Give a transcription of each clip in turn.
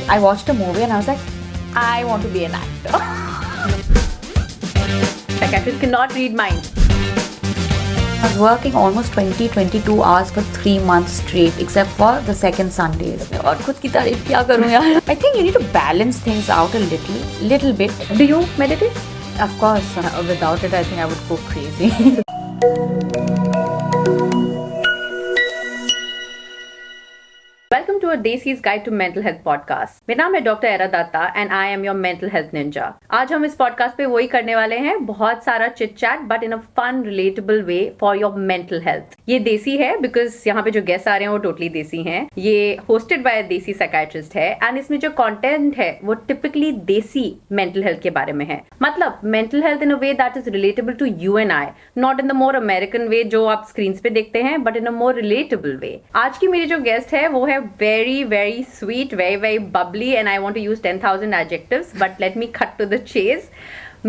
I watched a movie and I was like, I want to be an actor. Psychiatrists cannot read minds. I was working almost 20-22 hours for 3 months straight, except for the second Sundays. और खुद की तारीफ क्या करूँ यार? I think you need to balance things out a little bit. Do you meditate? Of course, without it, I think I would go crazy. Welcome to a Desi's Guide to Mental Health podcast. मेरा नाम है doctor Era Datta and I am your mental health ninja. आज हम इस podcast पे वही करने वाले हैं, बहुत सारा chit chat but in a fun relatable way for your mental health. ये देसी है बिकॉज यहाँ पे जो गेस्ट आ रहे हैं वो टोटली देसी हैं. ये होस्टेड बाय देसी साइकाइट्रिस्ट है एंड इसमें जो कंटेंट है वो टिपिकली देसी मेंटल हेल्थ के बारे में है. मतलब mental health in a way that is relatable to you and I, not in the more American way जो आप स्क्रीन पे देखते हैं, but in a more relatable वे. आज की मेरी जो गेस्ट है वो है very sweet, very bubbly, and I want to use 10,000 adjectives, but let me cut to the chase.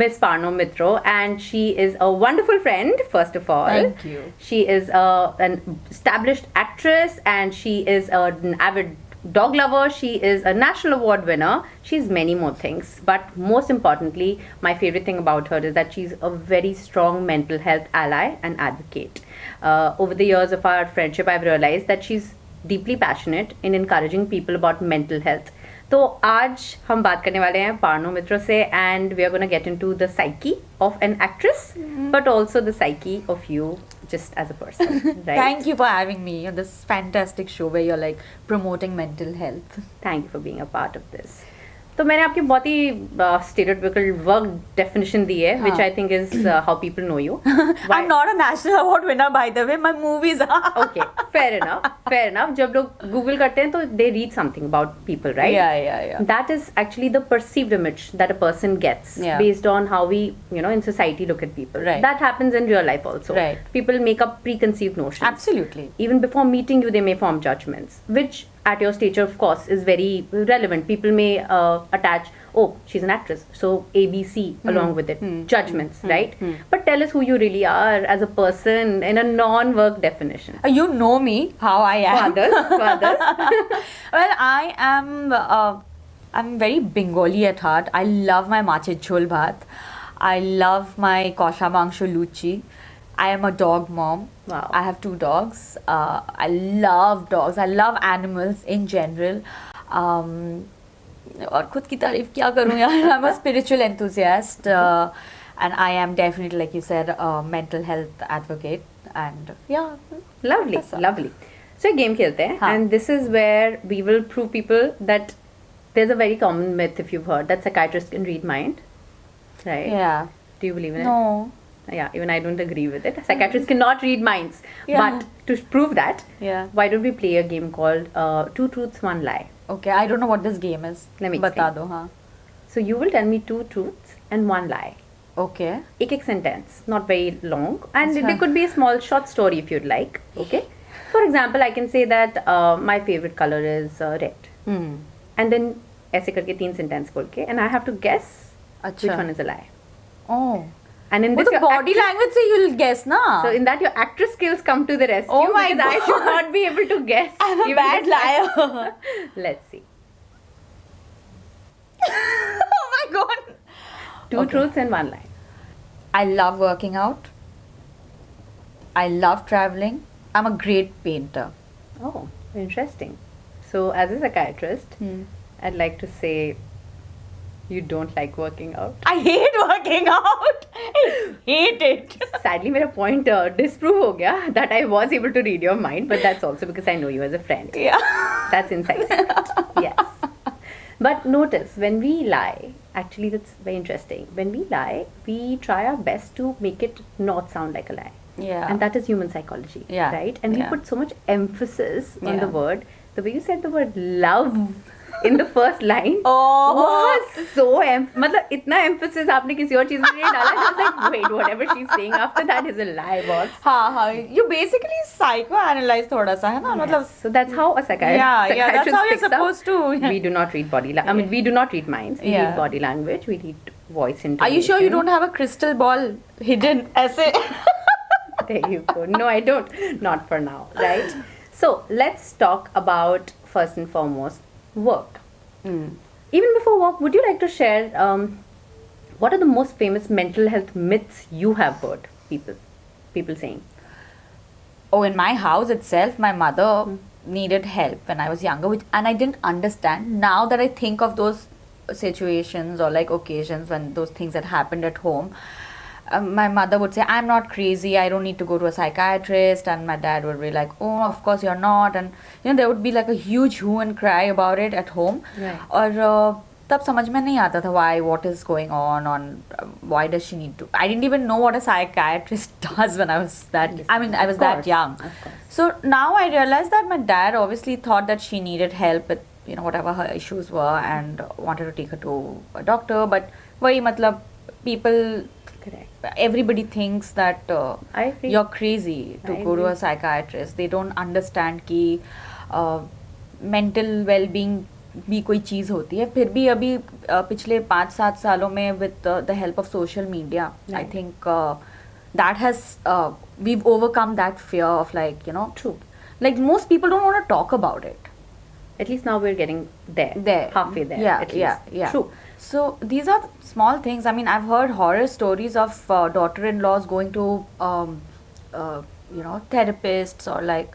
Miss Parno Mittra, and she is a wonderful friend, first of all. Thank you. She is an established actress, and she is an avid dog lover. She is a national award winner. She's many more things, but most importantly, my favorite thing about her is that she's a very strong mental health ally and advocate. Over the years of our friendship, I've realized that she's deeply passionate in encouraging people about mental health. तो आज हम बात करने वाले हैं पार्नो मित्रा से and we are going to get into the psyche of an actress, but also the psyche of you just as a person, right? Thank you for having me on this fantastic show where you're like promoting mental health. Thank you for being a part of this. तो मैंने आपकी बहुत ही stereotypical work definition दी है, which I think is how people know you. I'm not a national award winner, by the way. My movies are. Okay, fair enough. जब लोग Google करते हैं तो they read something about people, right? Yeah. That is actually the perceived image that a person gets based on how we, in society look at people. Right. That happens in real life also. Right. People make up preconceived notions. Absolutely. Even before meeting you, they may form judgments, which at your stature, of course, is very relevant. People may attach, oh, she's an actress, so ABC along with it. Judgments, right? But tell us who you really are as a person in a non-work definition. You know me, how I am. For others. Well, I am. I'm very Bengali at heart. I love my mache chhol bhat. I love my kosha mangsho luchi. I am a dog mom. Wow. I have 2 dogs. I love dogs. I love animals in general. और खुद की तारीफ क्या करूँ यार? I'm a spiritual enthusiast. And I am definitely, like you said, a mental health advocate. And yeah. Lovely. So, game खेलते हैं. And this is where we will prove people that there's a very common myth, if you've heard, that psychiatrists can read mind. Right? Yeah. Do you believe in it? No. Yeah, even I don't agree with it. Psychiatrists cannot read minds. Yeah. But to prove that, Yeah. why don't we play a game called 2 truths, 1 lie? Okay, I don't know what this game is. Let me बता explain. दो, हाँ. So you will tell me 2 truths and 1 lie. Okay. एक sentence, not very long. And Achha. there could be a small short story if you'd like. Okay. For example, I can say that my favorite color is red. And then ऐसे करके 3 sentence बोल के, and I have to guess अच्छा. which one is a lie. Oh. And in वो this तो your body language से you'll guess ना. So in that your actress skills come to the rescue. Oh my because I should God. not be able to guess. I'm a even bad if I- liar. Let's see. Oh my god. 2 truths and 1 lie. I love working out. I love traveling. I'm a great painter. Oh, interesting. So as a psychiatrist, I'd like to say you don't like working out. I hate working out. I hate it. Sadly, मेरा point disprove हो गया that I was able to read your mind, but that's also because I know you as a friend. Yeah. That's inside secret. Yes. But notice, when we lie, actually that's very interesting. When we lie, we try our best to make it not sound like a lie. Yeah. And that is human psychology. Yeah. Right? And we Yeah. put so much emphasis on Yeah. the word. The way you said the word love in the first line Oh. was so मतलब इतना emphasis आपने किसी और चीज में नहीं डाला. Just like, wait, whatever she's saying after that is a lie, boss. हाँ. You basically psychoanalyze थोड़ा सा है ना मतलब. Yes. So that's how a psychiatrist Yeah, that's how you're picks up. supposed to. We do not read body language. I mean, we do not read minds. We Yeah. read body language. We read voice intonation. Are you sure you don't have a crystal ball hidden ऐसे? There you go. No, I don't. Not for now, right? So let's talk about first and foremost work. Even before work, would you like to share what are the most famous mental health myths you have heard people saying? Oh, in my house itself, my mother needed help when I was younger, and I didn't understand. Now that I think of those situations or like occasions when those things had happened at home, my mother would say, I'm not crazy, I don't need to go to a psychiatrist. And my dad would be like, oh, of course you're not. And there would be like a huge hue and cry about it at home. Right. और तब समझ में नहीं आता था why, what is going on why does she need to. I didn't even know what a psychiatrist does when I was that. Yes, I mean, I was that young. Of course. So now I realize that my dad obviously thought that she needed help with whatever her issues were and wanted to take her to a doctor. But वही मतलब people, Correct. everybody thinks that I agree. you're crazy to I go to agree. a psychiatrist. They don't understand कि mental well-being भी कोई चीज़ होती है. फिर भी अभी पिछले 5-7 सालों में with the help of social media, I Right. think that has we've overcome that fear of True. like most people don't want to talk about it. At least now we're getting there. Halfway there. Yeah, at yeah, least. yeah. True. So these are small things. I mean, I've heard horror stories of daughter-in-laws going to therapists or like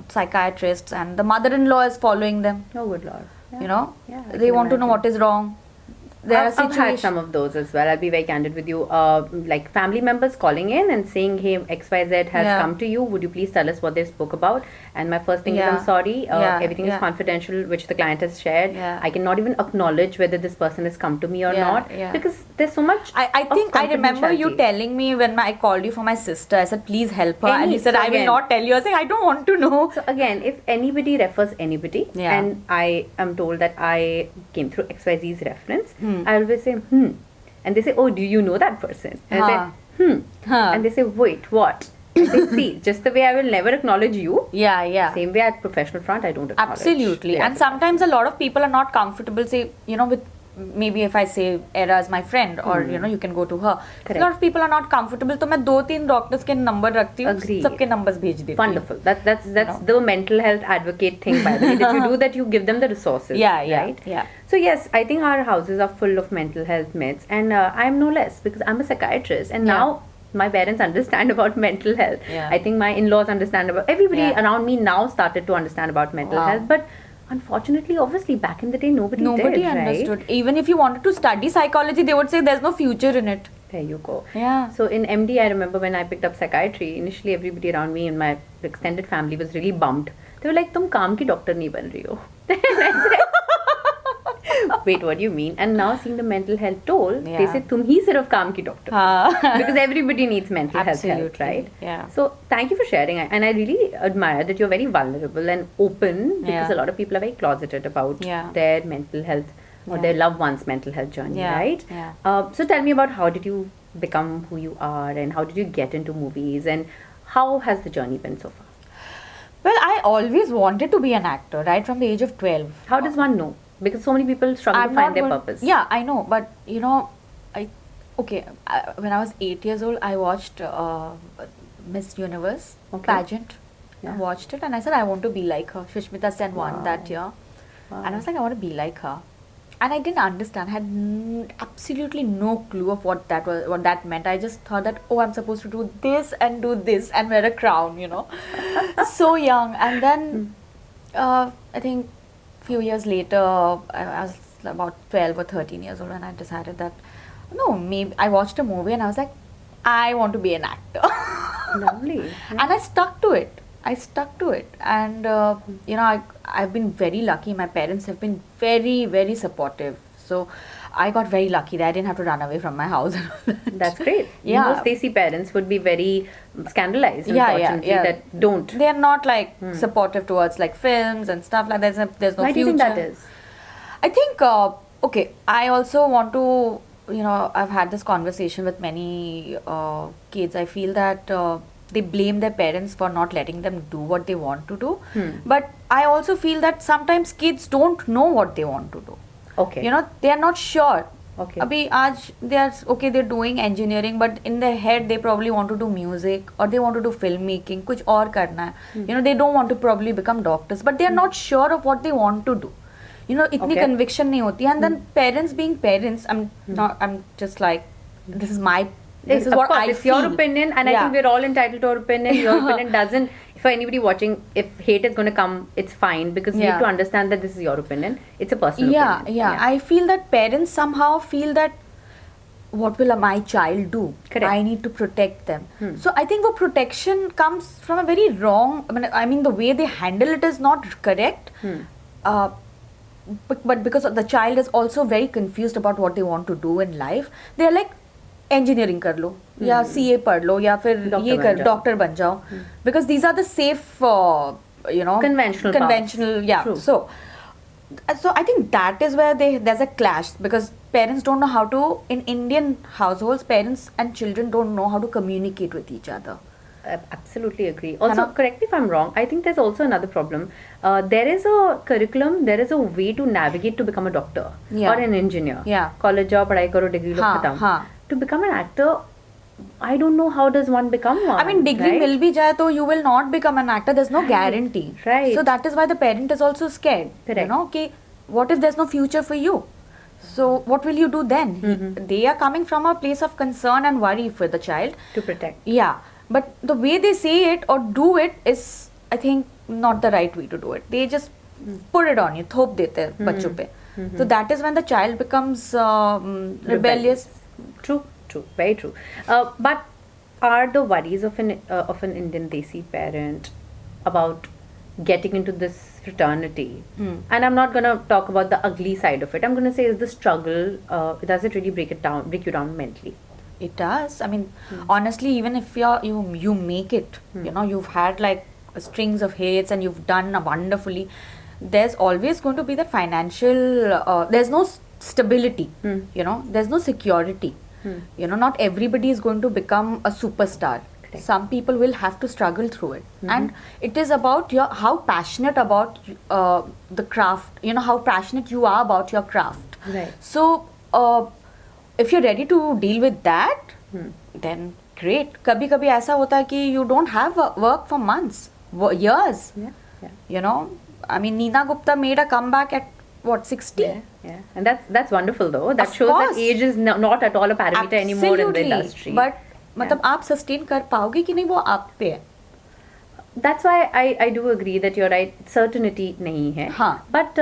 psychiatrists, and the mother-in-law is following them. Oh, good Lord. Yeah. Yeah, I They can want to know imagine. what is wrong. There are I've had situations. some of those as well. I'll be very candid with you. Like family members calling in and saying, "Hey, XYZ has Yeah. come to you. Would you please tell us what they spoke about?" And my first thing is, Yeah. "I'm sorry. Yeah, Everything is yeah. confidential, which the client has shared. Yeah. I cannot even acknowledge whether this person has come to me or Yeah, not yeah. because there's so much." I of think I remember you confidentiality. telling me when I called you for my sister. I said, please help her. And you Any- said, so I will again- not tell you. I was like, I don't want to know. So again, if anybody refers anybody, Yeah. and I am told that I came through XYZ's reference, I always say, and they say, oh, do you know that person? And I say, Huh. and they say, wait, what? I say, see, just the way I will never acknowledge you, Yeah, yeah. same way at professional front, I don't acknowledge. Absolutely. the And other sometimes a lot of people are not comfortable, say, with maybe if I say Era is my friend or you can go to her. Correct. A lot of people are not comfortable. तो मैं 2-3 doctors के number रखती हूँ, Agree. सबके numbers भेज देती हूँ. Wonderful. That's the mental health advocate thing, by the way, that you do, that you give them the resources. Yeah, yeah, right? yeah. So yes, I think our houses are full of mental health myths, and I'm no less because I'm a psychiatrist, and Yeah. now my parents understand about mental health. Yeah. I think my in-laws understand about. Everybody Yeah. around me now started to understand about mental Wow. health, but unfortunately, obviously, back in the day, nobody Nobody did, understood. Right? Even if you wanted to study psychology, they would say there's no future in it. There you go. Yeah. So in MD, I remember when I picked up psychiatry, initially everybody around me in my extended family was really bummed. They were like, "तुम काम की doctor नहीं बन रही हो." And I said, wait, what do you mean? And now seeing the mental health toll, they Yeah. say, "तुम ही सिर्फ काम की doctor." Because everybody needs mental health help, Absolutely. right? Yeah. So thank you for sharing, and I really admire that you're very vulnerable and open, because Yeah. a lot of people are very closeted about Yeah. their mental health or Yeah. their loved one's mental health journey, Yeah. right? Yeah. So tell me about how did you become who you are, and how did you get into movies, and how has the journey been so far? Well, I always wanted to be an actor, right from the age of 12. How does one know? Because so many people struggle to find their going- purpose. Yeah, I know, but when I was 8 years old, I watched Miss Universe Okay. pageant. Yeah. I watched it and I said I want to be like her. Shushmita Sen won Wow. that year, Wow. and I was like I want to be like her. And I didn't understand. Had absolutely no clue of what that was, what that meant. I just thought that I'm supposed to do this and do this and wear a crown, so young. And then I think few years later, I was about 12 or 13 years old, and I decided that maybe I watched a movie and I was like, I want to be an actor. Lovely. And I stuck to it. And I've been very lucky. My parents have been very, very supportive. So I got very lucky that I didn't have to run away from my house. That's great. Yeah. Most Desi parents would be very scandalized, Yeah, unfortunately, yeah. that don't. They're not like supportive towards like films and stuff like that. There's no Why do you future. think that is? I think, I also want to, I've had this conversation with many kids. I feel that they blame their parents for not letting them do what they want to do. But I also feel that sometimes kids don't know what they want to do. Okay. They are not sure. Okay. Abhi aaj they're doing engineering, but in their head they probably want to do music or they want to do filmmaking, kuch aur karna hai. They don't want to probably become doctors, but they are not sure of what they want to do. इतनी Okay. conviction नहीं होती, and then parents being parents, I'm just like, this is my, this is Of what course, I it's feel. your opinion, and I Yeah. think we're all entitled to our opinion. Your opinion doesn't. For anybody watching, if hate is going to come, it's fine, because you Yeah. have to understand that this is your opinion. It's a personal Yeah, opinion. yeah. I feel that parents somehow feel that, what will my child do? Correct. I need to protect them. So I think the protection comes from a very wrong, I mean the way they handle it is not correct. But because the child is also very confused about what they want to do in life, they are like, engineering कर लो या CA पढ़ लो या फिर Doctor ये बन कर जाओ. Doctor बन जाओ, because these are the safe Conventional paths. yeah. True. So I think that is where there's a clash, because parents don't know how to, in Indian households, parents and children don't know how to communicate with each other. I absolutely agree. Also, Hannah? correct me if I'm wrong, I think there's also another problem. There is a curriculum, there is a way to navigate to become a doctor Yeah. or an engineer. Yeah. College जाओ, पढ़ाई करो, degree लो, हाँ, खत्म. हाँ. To become an actor, I don't know how does one become one. I mean, degree right? will be jaye to you will not become an actor. There's no guarantee. Right. So that is why the parent is also scared. Correct. You know, okay, what if there's no future for you? So what will you do then? They are coming from a place of concern and worry for the child. To protect. Yeah, but the way they say it or do it is, I think, not the right way to do it. They just put it on you, thop dete hain bachcho pe. So that is when the child becomes rebellious. True, very true. But are the worries of an Indian Desi parent about getting into this fraternity? And I'm not gonna talk about the ugly side of it. I'm gonna say, is the struggle, does it really break you down mentally? It does. I mean, honestly, even if you make it, you've had like strings of hits and you've done wonderfully, there's always going to be that financial, there's no stability, there's no security. Not everybody is going to become a superstar. Correct. Some people will have to struggle through it. And it is about how passionate about the craft, how passionate you are about your craft. Right. So, if you're ready to deal with that, then great. कभी कभी ऐसा होता है कि you don't have work for months, years. Yeah. I mean, Neena Gupta made a comeback at what, 60? Yeah. And that's wonderful though. That Of shows course. that age is not at all a parameter anymore in the Absolutely. industry. But मतलब आप sustain कर पाओगे कि नहीं, वो आप पे है. That's why I do agree that you're right. Certainty nahi hai. हाँ. But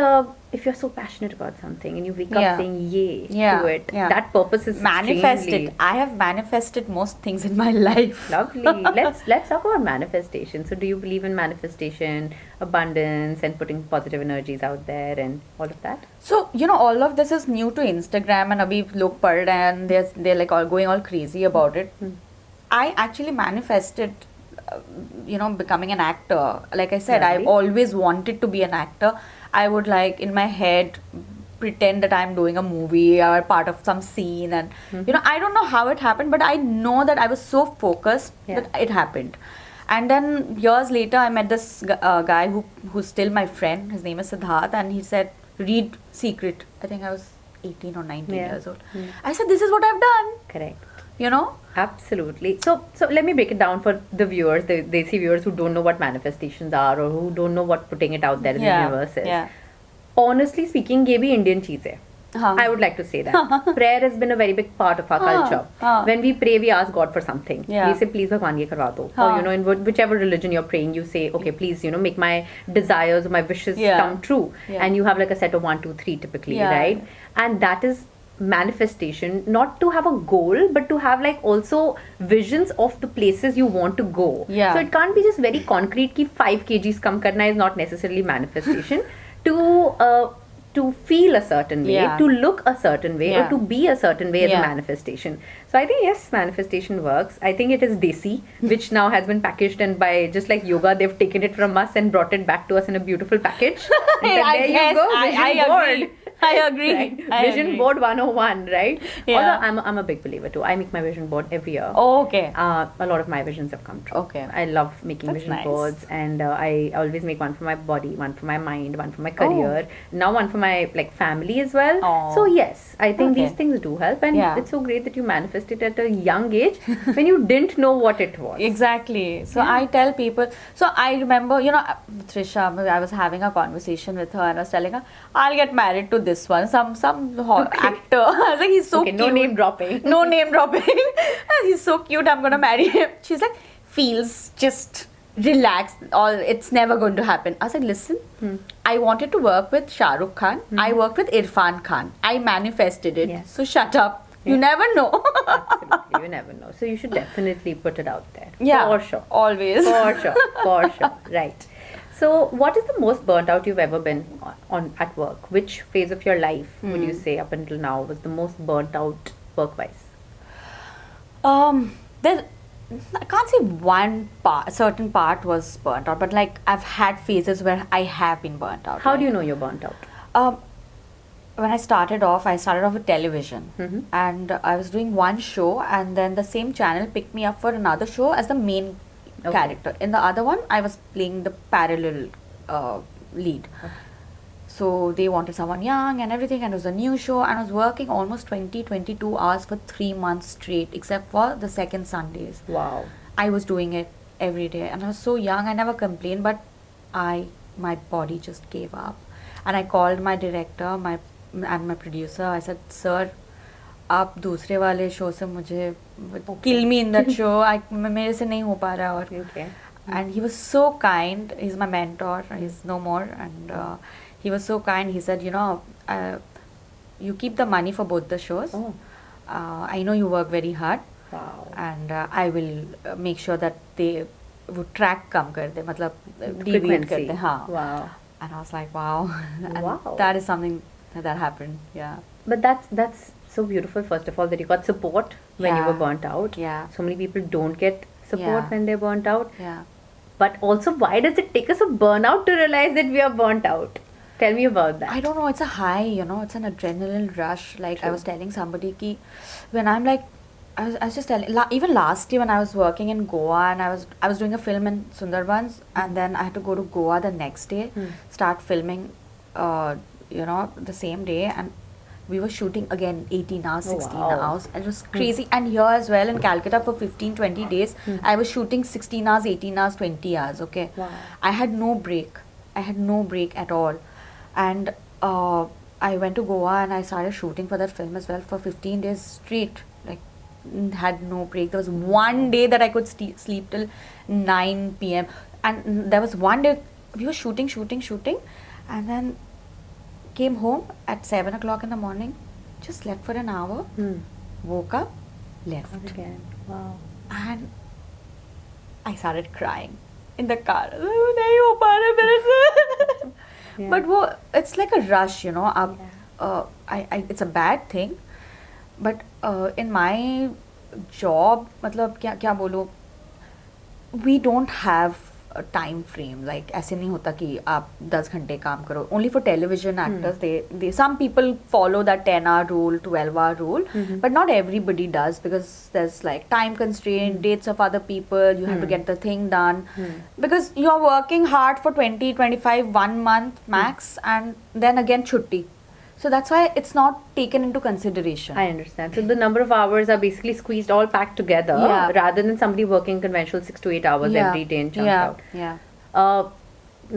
if you're so passionate about something and you wake Yeah. up saying yay Yeah, to it, yeah. that purpose is Manifest extremely it. I have manifested most things in my life. lovely. Let's talk about manifestation. So do you believe in manifestation, abundance, and putting positive energies out there and all of that? So, all of this is new to Instagram, and abhi log pad rahe hain, and they're like all going all crazy about it. I actually manifested, becoming an actor. Like I said, Lovely. I always wanted to be an actor. I would like in my head pretend that I'm doing a movie or part of some scene, and I don't know how it happened, but I know that I was so focused that it happened. And then years later, I met this guy who's still my friend. His name is Siddharth, and he said, read Secret. I think I was 18 or 19 years old. I said, this is what I've done. Correct. Absolutely. So let me break it down for the viewers, the Desi viewers who don't know what manifestations are or who don't know what putting it out there in the universe is. Yeah. Honestly speaking, ये भी Indian चीज़ है. I would like to say that. Prayer has been a very big part of our culture. When we pray, we ask God for something. Yeah. We say, please भगवान ये करवा दो. Or in whichever religion you're praying, you say, okay, please, make my desires or my wishes come true. Yeah. And you have like a set of 1, 2, 3 typically, Yeah. right? And that is manifestation, not to have a goal, but to have like also visions of the places you want to go. Yeah. So it can't be just very concrete ki 5 kgs kam karna is not necessarily manifestation. To feel a certain way, to look a certain way, or to be a certain way is a manifestation. So I think yes, manifestation works. I think it is Desi, which now has been packaged, and by just like yoga, they've taken it from us and brought it back to us in a beautiful package. And said, there you go, vision board. I agree. Right? I Vision agree. board 101, right? Yeah. Although I'm a big believer too. I make my vision board every year. Oh, okay. A lot of my visions have come true. Okay. I love making That's vision nice. boards, and I always make one for my body, one for my mind, one for my Oh. career, now one for my like family as well. Oh. So yes, I think these Okay. things do help, and Yeah. it's so great that you manifested at a young age when you didn't know what it was. Exactly. So Yeah. I tell people. So I remember, Trisha. I was having a conversation with her, and I was telling her, "I'll get married to this one, actor." I was like, "He's so Okay, cute." no name dropping. No name dropping. He's so cute. I'm gonna marry him. She's like, "Feels just relax. All it's never going to happen." I was like, "Listen, I wanted to work with Shah Rukh Khan. I worked with Irfan Khan. I manifested it. Yes. So shut up. You never know." Absolutely, you never know. So you should definitely put it out there. Yeah, For sure. always. For sure. For sure. Right. So, what is the most burnt out you've ever been on at work? Which phase of your life would you say up until now was the most burnt out work-wise? There, I can't say one part, certain part was burnt out, but like I've had phases where I have been burnt out. How do you know you're burnt out? When I started off with television, and I was doing one show, and then the same channel picked me up for another show as the main character. In the other one, I was playing the parallel lead. So they wanted someone young and everything, and it was a new show, and I was working almost 22 hours for 3 months straight, except for the second Sundays. Wow. I was doing it every day, and I was so young. I never complained, but my body just gave up, and I called my director, and my producer. I said, "Sir, आप दूसरे वाले show से मुझे kill me in that show. मेरे से नहीं हो पा रहा और." Okay. And he was so kind. He's my mentor. He's no more, and he was so kind. He said, "You keep the money for both the shows. Oh. I know you work very hard, Wow. and I will make sure that they would track कम कर दे, मतलब deviate Frequency. कर दे, हाँ." Wow. And I was like, wow. And Wow. that is something that happened. Yeah. But that's so beautiful, first of all, that you got support when you Yeah. were burnt out. Yeah. So many people don't get support Yeah. when they're burnt out. Yeah. But also, why does it take us a burnout to realize that we are burnt out? Tell me about that. I don't know. It's a high, it's an adrenaline rush. Like I True. was telling somebody ki when I'm like, I was just telling, even last year when I was working in Goa, and I was doing a film in Sundarbans, and then I had to go to Goa the next day, start filming, the same day, and we were shooting again 18 hours, 16 wow. hours, and it was crazy. And here as well in Calcutta for 15-20 days, I was shooting 16 hours, 18 hours, 20 hours. Okay, Wow. I had no break. I had no break at all, and I went to Goa and I started shooting for that film as well for 15 days straight. Like had no break. There was one day that I could sleep till 9 p.m. and there was one day we were shooting, and then came home at 7 o'clock in the morning, just slept for an hour, woke up, left. Again. Wow. And I started crying in the car. नहीं हो पा रहा मेरे से. Yeah. But it's like a rush, अब it's a bad thing, but in my job, मतलब क्या बोलूँ, we don't have a time frame. Like ऐसे नहीं होता कि आप 10 घंटे काम करो. Only for television actors, they some people follow that 10-hour rule, 12-hour rule, but not everybody does, because there's like time constraint, dates of other people, you have to get the thing done, because you're working hard for 20, 25, 1 month max, and then again chutti. So that's why it's not taken into consideration. I understand. So the number of hours are basically squeezed all packed together, Yeah. rather than somebody working conventional 6 to 8 hours every day and chunked out. Yeah.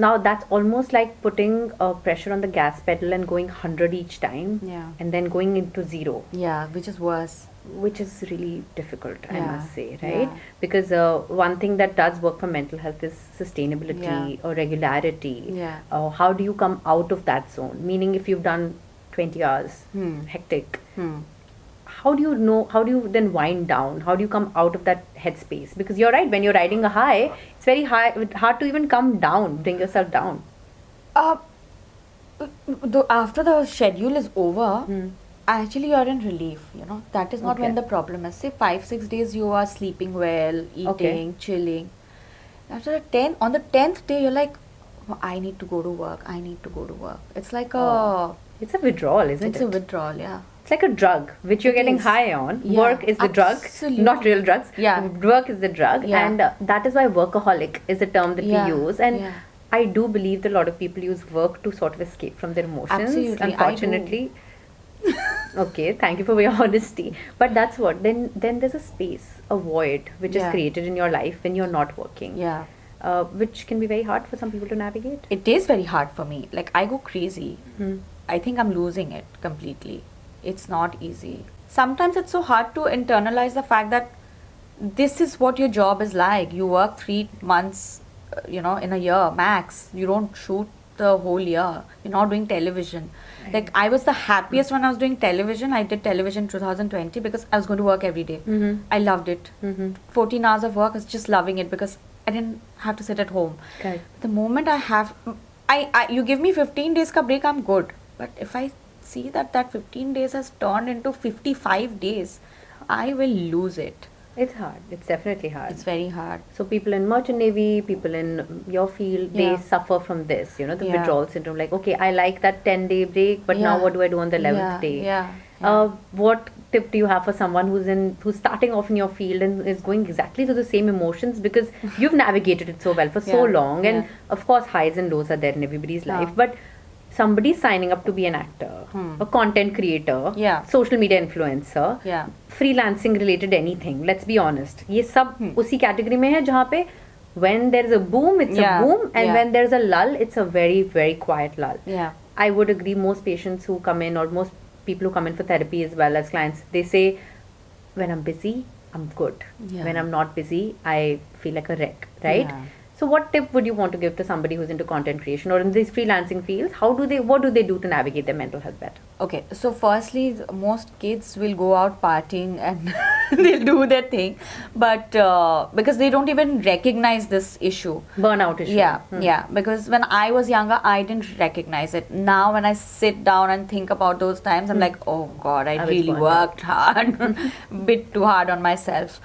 Now that's almost like putting pressure on the gas pedal and going 100 each time, Yeah. and then going into 0, Yeah, which is worse. which is really difficult, I Yeah. must say, right? Yeah. Because one thing that does work for mental health is sustainability or regularity. Yeah. How do you come out of that zone? Meaning, if you've done 20 hours, hectic, how do you then wind down? How do you come out of that headspace? Because you're right, when you're riding a high, it's very hard to even come down, bring yourself down. After the schedule is over, actually you're in relief, that is not when the problem is. Say 5-6 days you are sleeping well, eating, chilling. After on the 10th day you're like, I need to go to work. It's like It's a withdrawal, isn't It's it? a withdrawal, yeah. It's like a drug which you're It getting is. high on. Yeah, Work is the drug, absolutely. not real drugs. Yeah. Work is the drug, Yeah. and that is why workaholic is a term that Yeah, we use. And yeah. I do believe that a lot of people use work to sort of escape from their emotions. Absolutely, I do. Unfortunately. Okay, thank you for your honesty. But that's what. Then there's a space, a void, which is Yeah. created in your life when you're not working. Yeah. Which can be very hard for some people to navigate. It is very hard for me. Like, I go crazy. Hmm. I think I'm losing it completely. It's not easy. Sometimes it's so hard to internalize the fact that this is what your job is like. You work 3 months, in a year max. You don't shoot the whole year. You're not doing television. Like, I was the happiest when I was doing television. I did television 2020 because I was going to work every day. Mhm. I loved it. 14 hours of work, I was just loving it because I didn't have to sit at home. Correct. The moment I have, you give me 15 days ka break, I'm good. But if I see that 15 days has turned into 55 days, I will lose it. It's hard. It's definitely hard. It's very hard. So people in merchant navy, people in your field, they Yeah. suffer from this, the Yeah. withdrawal syndrome. Like, okay, I like that 10-day break, but now Yeah. what do I do on the 11th Yeah, day? yeah, What tip do you have for someone who's starting off in your field and is going exactly through the same emotions because you've navigated it so well for so Yeah, long, and yeah. of course highs and lows are there in everybody's Yeah. life, but somebody's signing up to be an actor, a content creator, Yeah. social media influencer, Yeah. freelancing related anything, let's be honest, ये सब उसी category में है जहाँ पे when there's a boom, it's Yeah, a boom, and yeah. when there's a lull, it's a very, very quiet lull. Yeah. I would agree, most patients who come in, or most people who come in for therapy as well as clients, they say, when I'm busy, I'm good. Yeah. When I'm not busy, I feel like a wreck, right? Yeah. So what tip would you want to give to somebody who's into content creation or in these freelancing fields? What do they do to navigate their mental health better? Okay, so firstly, most kids will go out partying and they'll do their thing, but because they don't even recognize this issue. Burnout issue. Yeah, yeah. Because when I was younger, I didn't recognize it. Now, when I sit down and think about those times, I'm like, oh God, I I was really burnt worked hard, bit too hard on myself.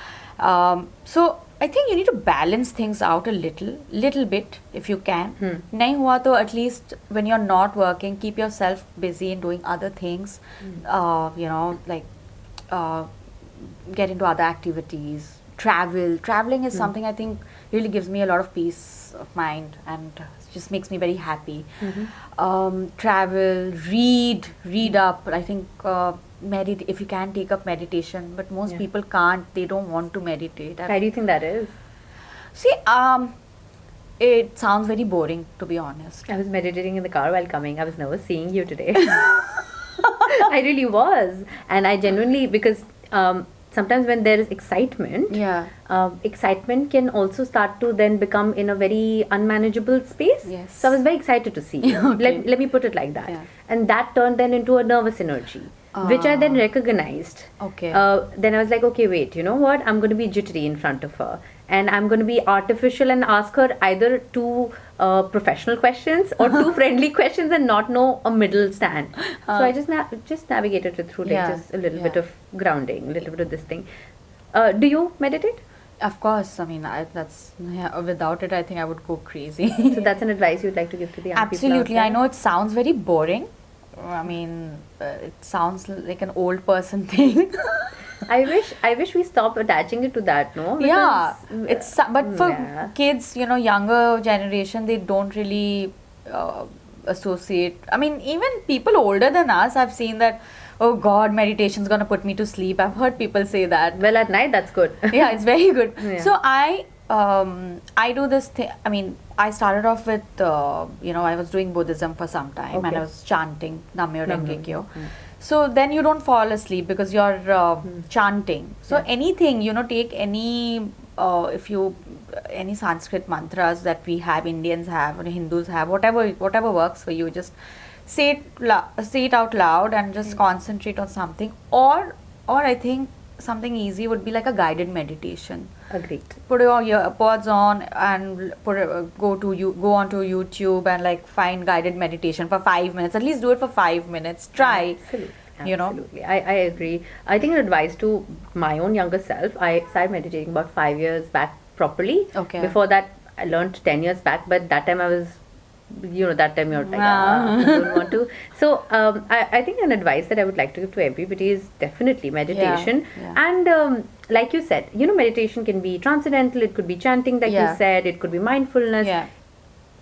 So I think you need to balance things out a little bit if you can. Nahi hua to at least when you're not working, keep yourself busy in doing other things. Like get into other activities. Traveling is something I think really gives me a lot of peace of mind and just makes me very happy. Travel, read up. I think if you can take up meditation, but most Yeah. people can't. They don't want to meditate. Why do you think that is? See, it sounds very boring, to be honest. I was meditating in the car while coming. I was nervous seeing you today. I really was. And I genuinely, because sometimes when there is excitement, Yeah. excitement can also start to then become in a very unmanageable space. Yes. So I was very excited to see you. Okay. Let me put it like that. Yeah. And that turned then into a nervous energy, which I then recognized. Okay. Then I was like, okay, wait, you know what? I'm going to be jittery in front of her. And I'm going to be artificial and ask her either two professional questions or two friendly questions and not know a middle stand. So I just navigated it through like Yeah, just a little yeah. bit of grounding, a little bit of this thing. Do you meditate? Of course, I mean, without it, I think I would go crazy. So that's an advice you'd like to give to the young people out Absolutely. there? I know it sounds very boring. I mean, it sounds like an old person thing. I wish we stop attaching it to that, no? Yeah, Because, but for yeah. kids, younger generation, they don't really associate. I mean, even people older than us, I've seen that. Oh God, meditation's gonna put me to sleep. I've heard people say that. Well, at night, that's good. Yeah, it's very good. Yeah. So I do this thing. I mean, I started off with I was doing Buddhism for some time, and Okay. I was chanting Namyo Renge Namyo. Kyo. So then you don't fall asleep because you're chanting. So Yeah. anything, take any any Sanskrit mantras that we have, Indians have, or Hindus have, whatever works for you, just say it out loud and just concentrate on something. Or I think something easy would be like a guided meditation. Agreed. Put your earpods on and go onto YouTube and like find guided meditation for 5 minutes. At least do it for 5 minutes. Try. Absolutely. You know? Absolutely. I agree. I think an advice to my own younger self, I started meditating about 5 years back properly. Okay. Before that, I learned 10 years back, but that time I was that time you're like, I don't want to. So I think an advice that I would like to give to everybody is definitely meditation. yeah. And like you said, meditation can be transcendental, it could be chanting, like you said, it could be mindfulness. Yeah.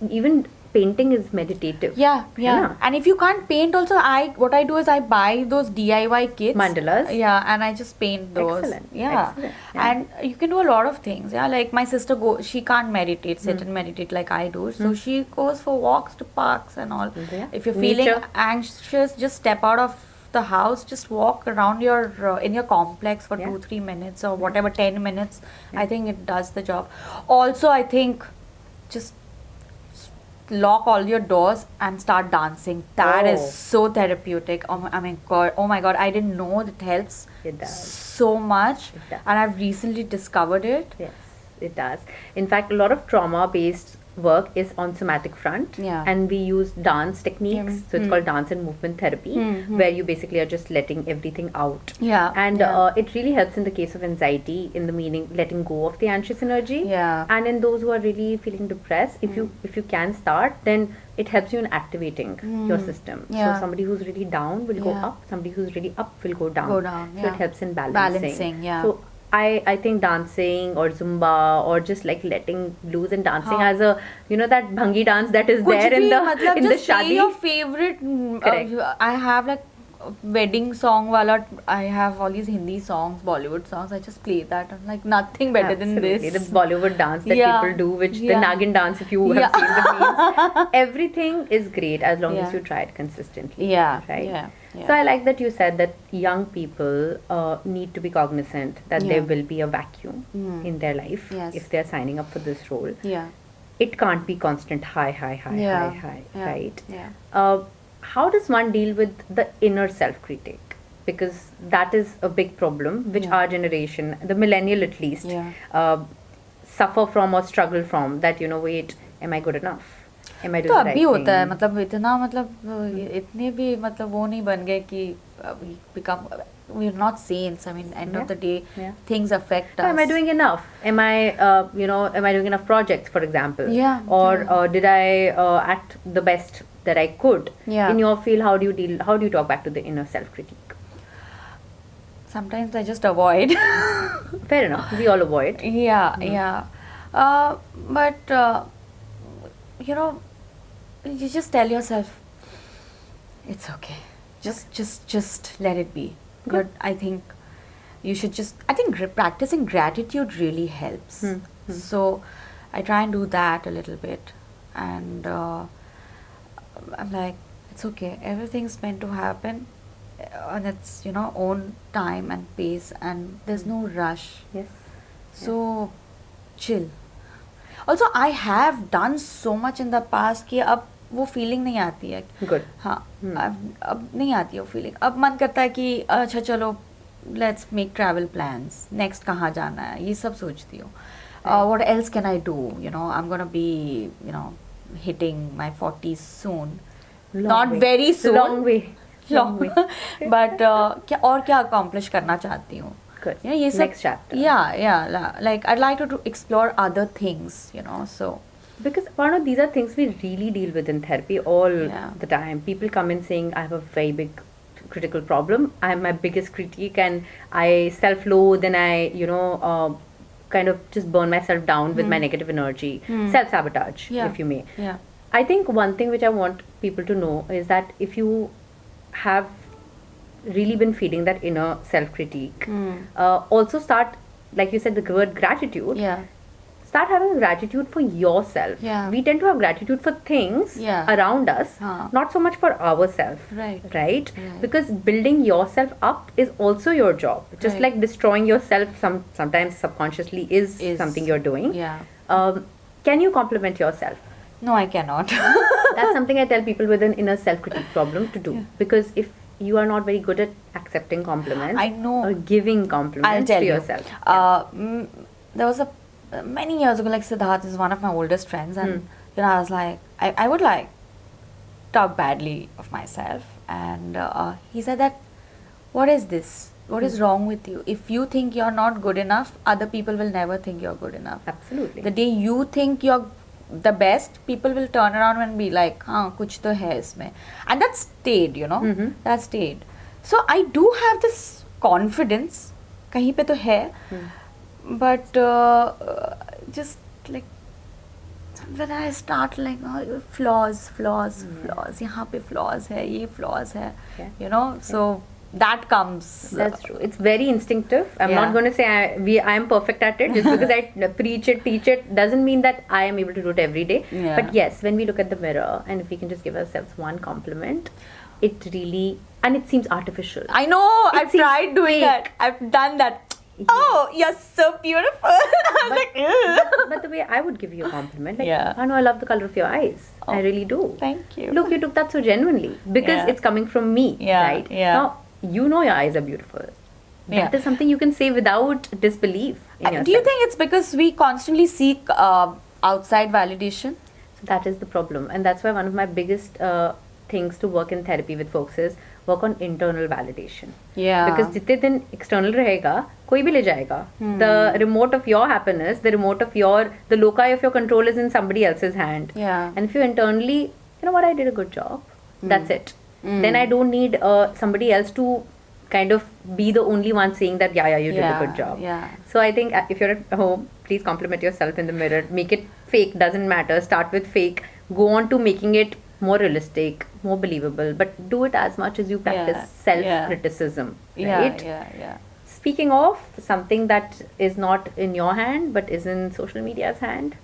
Even painting is meditative. Yeah. Yeah. And if you can't paint also, what I do is I buy those DIY kits. Mandalas. Yeah, and I just paint those. Excellent. Yeah. Excellent. Yeah. And you can do a lot of things. Yeah, like my sister she can't meditate, sit and meditate like I do. So she goes for walks to parks and all. Yeah. If you're feeling Nature. anxious, just step out of the house, just walk around your in your complex for Yeah. 2-3 minutes or whatever, 10 minutes. I think it does the job. Also, I think just lock all your doors and start dancing. That is Oh. so therapeutic. Oh my god, I didn't know it helps It does. so much. It does. And I've recently discovered it. Yes, it does. In fact, a lot of trauma-based work is on somatic front, Yeah. and we use dance techniques. So it's called dance and movement therapy, where you basically are just letting everything out. Yeah, And yeah. it really helps in the case of anxiety, in the meaning letting go of the anxious energy. Yeah. And in those who are really feeling depressed, if you can start, then it helps you in activating your system. Yeah. So somebody who's really down will go Yeah. up. Somebody who's really up will go down. Go down, So yeah. it helps in balancing. Balancing, yeah. So I think dancing or Zumba or just like letting loose and dancing हाँ. as a that bhangi dance that is कुछ there in भी, the मतलब in the just play shadi. your favorite. Correct. I have like wedding song wala. I have all these Hindi songs, Bollywood songs. I just play that. I'm like nothing better Absolutely. than this. The Bollywood dance that Yeah. people do, which the Yeah. Nagin dance, if you have seen the memes, everything is great as long as Yeah. you try it consistently. Yeah, Right. yeah. So I like that you said that young people need to be cognizant that there Yeah. will be a vacuum in their life Yes. if they're signing up for this role. Yeah. It can't be constant high, Yeah. Yeah. right? Yeah. How does one deal with the inner self-critic? Because that is a big problem, which Yeah. our generation, the millennial at least, Yeah. suffer from or struggle from. That wait, am I good enough? Am I तो doing the अब right भी होता है thing? मतलब इतना मतलब इतने भी मतलब वो नहीं बन गए कि we become we're not saints. I mean, end of the day, Yeah. things affect us. Am I doing enough? Am I am I doing enough projects, for example? Yeah, Or yeah. did I act the best that I could? Yeah. In your field, how do you talk back to the inner self-critique? Sometimes I just avoid. Fair enough. We all avoid. Yeah, yeah. But you just tell yourself, it's okay. Just let it be. Good. But I think you should just. I think practicing gratitude really helps. So I try and do that a little bit, and I'm like, it's okay. Everything's meant to happen on its own time and pace, and there's no rush. Yes. So chill. Also, I have done so much in the past कि अब वो feeling नहीं आती है. Good. हाँ, अब नहीं आती है वो feeling. अब मन करता है कि अच्छा चलो let's make travel plans. Next कहाँ जाना है? ये सब सोचती हूँ. What else can I do? I'm gonna be hitting my 40s soon. Not way. very soon. Long way. Long way. But क्या accomplish करना चाहती हूँ. Good. ये सब Next chapter. Yeah. Like I'd like to explore other things, so. Because Parno, these are things we really deal with in therapy all Yeah. the time. People come in saying, I have a very big critical problem. I am my biggest critique and I self-loathe and I, kind of just burn myself down with my negative energy. Self-sabotage, Yeah. if you may. Yeah. I think one thing which I want people to know is that if you have really been feeling that inner self-critique, also start, like you said, the word gratitude. Yeah. Start having gratitude for yourself. Yeah. We tend to have gratitude for things Yeah. around us, not so much for ourselves. Right. Right? Because building yourself up is also your job. Just Right. like destroying yourself sometimes subconsciously is something you're doing. Yeah. Can you compliment yourself? No, I cannot. That's something I tell people with an inner self-critique problem to do. Because if you are not very good at accepting compliments I know. or giving I'll compliments tell to you. yourself. There was many years ago, like Siddharth is one of my oldest friends, and I was like, I would like talk badly of myself, and he said that, what is this? What is wrong with you? If you think you're not good enough, other people will never think you're good enough. Absolutely. The day you think you're the best, people will turn around and be like, हाँ कुछ तो है इसमें, and that stayed, you know, that stayed. So I do have this confidence, कहीं पे तो है, but just like when I start like flaws, यहाँ पे flaws है, ये flaws है, you know, so that comes. That's true. It's very instinctive. I'm not going to say I am perfect at it. Just because I preach it, teach it, doesn't mean that I am able to do it every day. Yeah. But yes, when we look at the mirror and if we can just give ourselves one compliment, it really, and it seems artificial. I know, I've tried doing that. I've done that. Oh, you're so beautiful. I was like, ew. But the way I would give you a compliment, like, Yeah. Parno, I love the color of your eyes. I really do. Thank you. Look, you took that so genuinely because Yeah. it's coming from me, Yeah, right? yeah. Now, you know your eyes are beautiful. That is something you can say without disbelief in yourself. Do you think it's because we constantly seek outside validation? So that is the problem, and that's why one of my biggest things to work in therapy with folks is work on internal validation. Yeah. Because जितने दिन external रहेगा, कोई भी ले जाएगा. The remote of your happiness, the loci of your control is in somebody else's hand. Yeah. And if you internally, you know what, I did a good job. That's it. Then I don't need somebody else to kind of be the only one saying that you did a good job. Yeah. So I think if you're at home, please compliment yourself in the mirror. Make it fake, doesn't matter. Start with fake. Go on to making it more realistic, more believable. But do it as much as you practice self-criticism. Right? Yeah. Speaking of something that is not in your hand but is in social media's hand,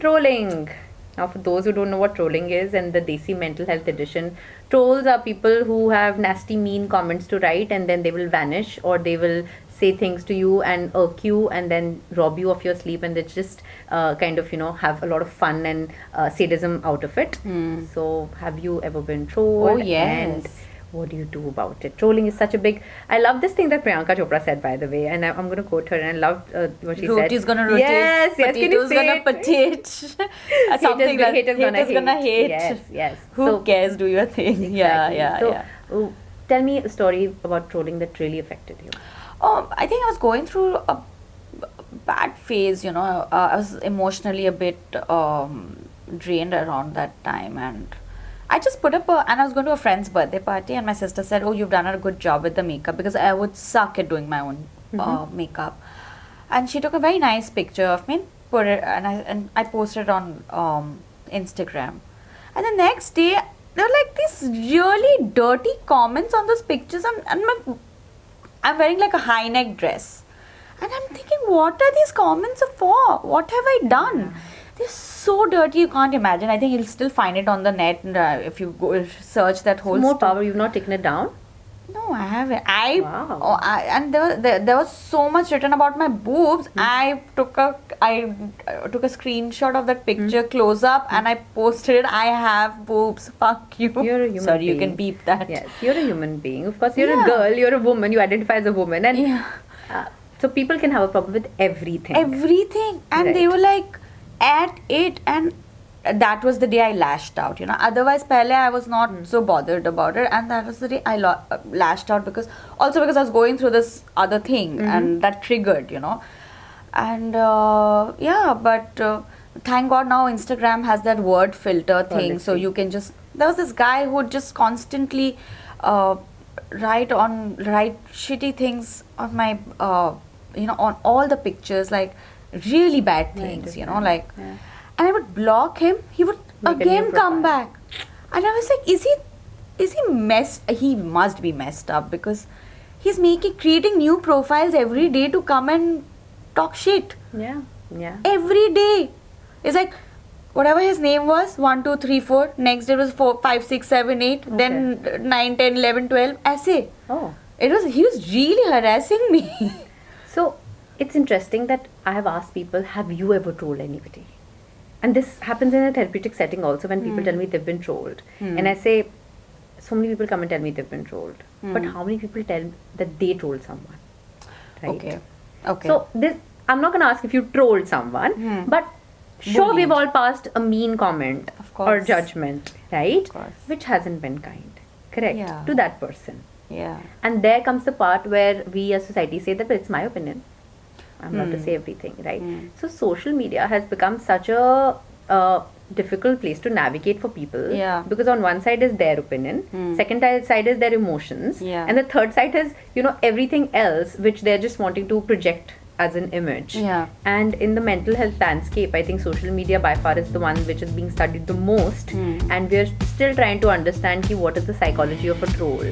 trolling. Now, for those who don't know what trolling is, and the Desi Mental Health Edition, trolls are people who have nasty, mean comments to write and then they will vanish, or they will say things to you and irk you and then rob you of your sleep, and they just kind of, have a lot of fun and sadism out of it. So, have you ever been trolled? Oh, yes. And what do you do about it? Trolling is such a big... I love this thing that Priyanka Chopra said, by the way, and I'm going to quote her, and I loved what she said. Roti's gonna rotate. Yes, can you Potato's say gonna it? potate. Something that haters gonna hate. Yes. Who cares? Do your thing. Exactly. So, tell me a story about trolling that really affected you. I think I was going through a bad phase, I was emotionally a bit drained around that time, and I just put up and I was going to a friend's birthday party, and my sister said, oh, you've done a good job with the makeup, because I would suck at doing my own makeup. And she took a very nice picture of me, put it, and I posted it on Instagram. And the next day, there were like these really dirty comments on those pictures, and I'm wearing like a high neck dress. And I'm thinking, what are these comments for? What have I done? They're so dirty, you can't imagine. I think you'll still find it on the net if you go search that whole More power, you've not taken it down? No, I haven't. Wow. And there was so much written about my boobs. I took a screenshot of that picture close up and I posted it. I have boobs. Fuck you. You're a human Sorry, being. you can beep that. Yes, you're a human being. Of course, you're a girl, you're a woman, you identify as a woman. And so people can have a problem with everything. Everything. And they were like at it, and that was the day I lashed out, Otherwise, pehle I was not so bothered about it, and that was the day I lashed out, because I was going through this other thing, and that triggered, And but thank God now Instagram has that word filter thing, so you can just... There was this guy who would just constantly write shitty things on my, on all the pictures, like really bad things, and I would block him. He would again come back, and I was like, is he messed? He must be messed up, because he's creating new profiles every day to come and talk shit. Yeah. Every day. It's like whatever his name was, 1, 2, 3, 4. Next day was 4, 5, 6, 7, 8. Okay. Then 9, 10, 11, 12. Essay. Oh. He was really harassing me. So it's interesting that I have asked people, have you ever trolled anybody? And this happens in a therapeutic setting also, when people tell me they've been trolled. And I say, so many people come and tell me they've been trolled. But how many people tell that they trolled someone? Right? Okay. So I'm not going to ask if you trolled someone, but sure, we've all passed a mean comment or judgment, right? Which hasn't been kind, correct? To that person. Yeah. And there comes the part where we as society say that it's my opinion. I'm not to say everything, right? So social media has become such a difficult place to navigate for people. Yeah. Because on one side is their opinion, second side is their emotions, Yeah. and the third side is, everything else which they're just wanting to project as an image. Yeah. And in the mental health landscape, I think social media by far is the one which is being studied the most, and we're still trying to understand what is the psychology of a troll.